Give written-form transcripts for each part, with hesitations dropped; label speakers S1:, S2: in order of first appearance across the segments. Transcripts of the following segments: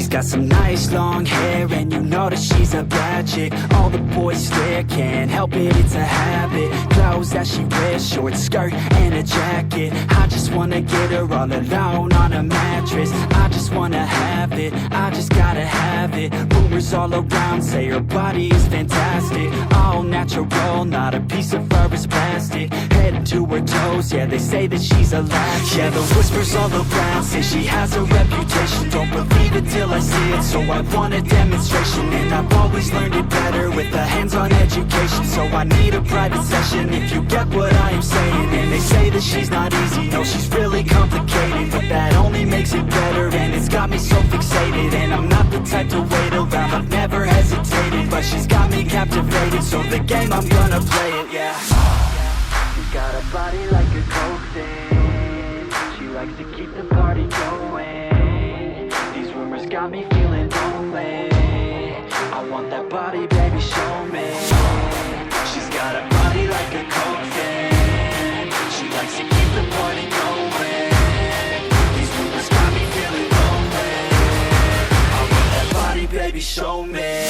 S1: She's got some nice long hair, and you know that she's a bad chick. All the boys stare, can't help it, it's a habit. Clothes that she wears, short skirt and a jacket. I just wanna get her all alone on a mattress. I just wanna have it, I just gotta have it. Rumors all around say her body is fantastic. All natural, not a piece of fur is plastic. Head to her toes, yeah, they say that she's a latch. Yeah, the whispers all around say she has a reputation. Don't believe it till I see it, so I want a demonstration. And I've always learned it better with a hands-on education. So I need a private session if you get what I am saying. And they say that she's not easy, no, she's really complicated. But that only makes it better, and it's got me so fixated. And I'm not the type to wait around, I've never hesitated. But she's got me captivated, so the game, I'm gonna play it, yeah. She's got a body like a coke thing. She likes to keep the party going. These rumors got me feeling lonely. I want that body, baby, show me. She's got a body like a coke thing. She likes to keep the party going. These rumors got me feeling lonely. I want that body, baby, show me.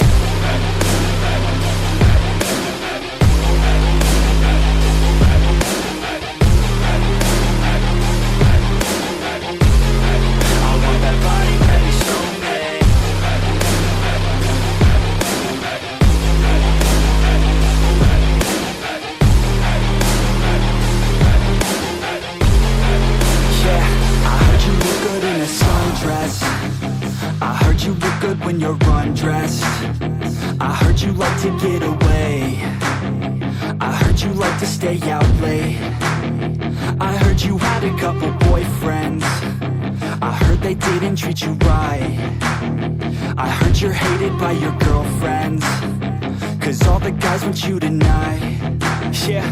S1: I heard you look good when you're undressed. I heard you like to get away. I heard you like to stay out late. I heard you had a couple boyfriends. I heard they didn't treat you right. I heard you're hated by your girlfriends, 'cause all the guys want you tonight. Yeah,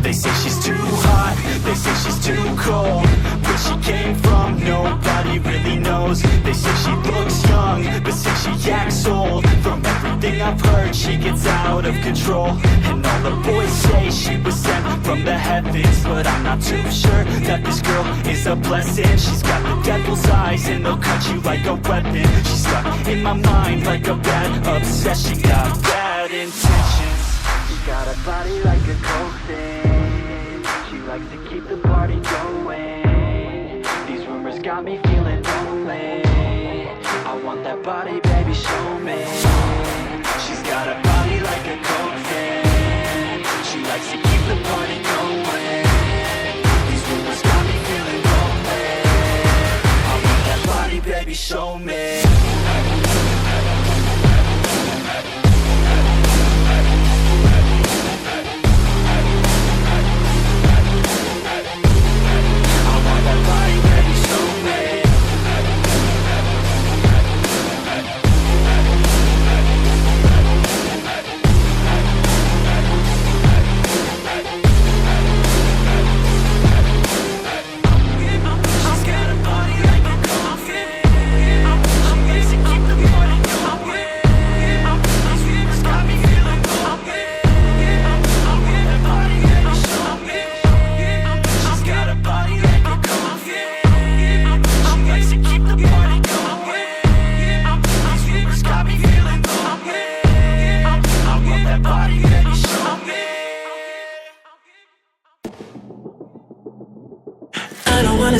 S1: they say she's too hot, they say she's too cold. Where she came from, nobody really knows. They say she looks young, but say she acts old. From everything I've heard, she gets out of control. And all the boys say she was sent from the heavens, but I'm not too sure that this girl is a blessing. She's got the devil's eyes, and they'll cut you like a weapon. She's stuck in my mind like a bad obsession. Got bad intentions. She's got a body like a coke thing. She likes to keep the party going. These rumors got me feeling lonely. I want that body, baby, show me. She's got a body like a coke thing. She likes to keep the party going. These rumors got me feeling lonely. I want that body, baby, show me.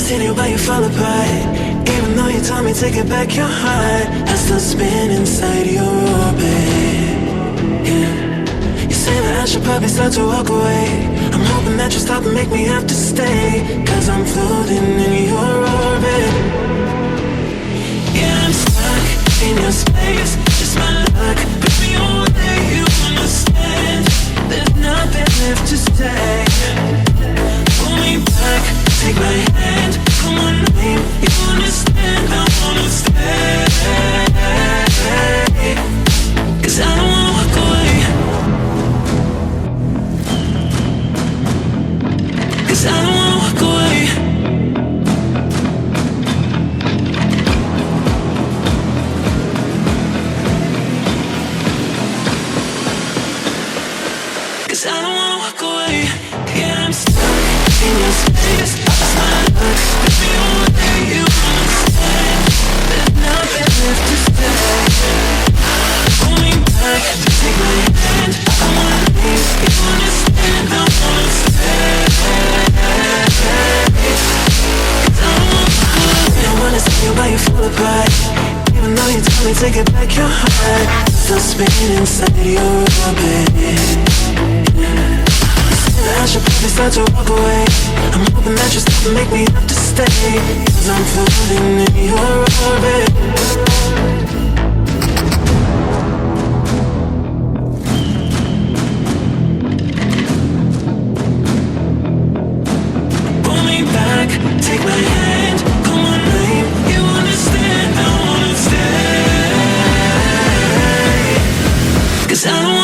S2: See you, but you fall apart. Even though you told me to get back your heart, I still spin inside your orbit. Yeah. You say that I should probably start to walk away. I'm hoping that you'll stop and make me have to stay, 'cause I'm floating in your orbit. Yeah, I'm stuck in your space. Just my luck, put me away, you understand. There's nothing left to say. Pull me back, take my hand, call my name, you understand, I wanna stay. 'Cause I don't wanna walk away. 'Cause I don't wanna walk away. 'Cause I don't wanna walk away. Yeah, I'm stuck in your space. It's my luck, put me away, you understand. There's nothing left to take it back your heart. Still spinning inside your orbit. I should probably start to walk away. I'm hoping that you stop and make me have to stay. Cause I'm floating in your orbit. Pull me back, take my hand, call my name. You understand, I wanna stay. Cause I don't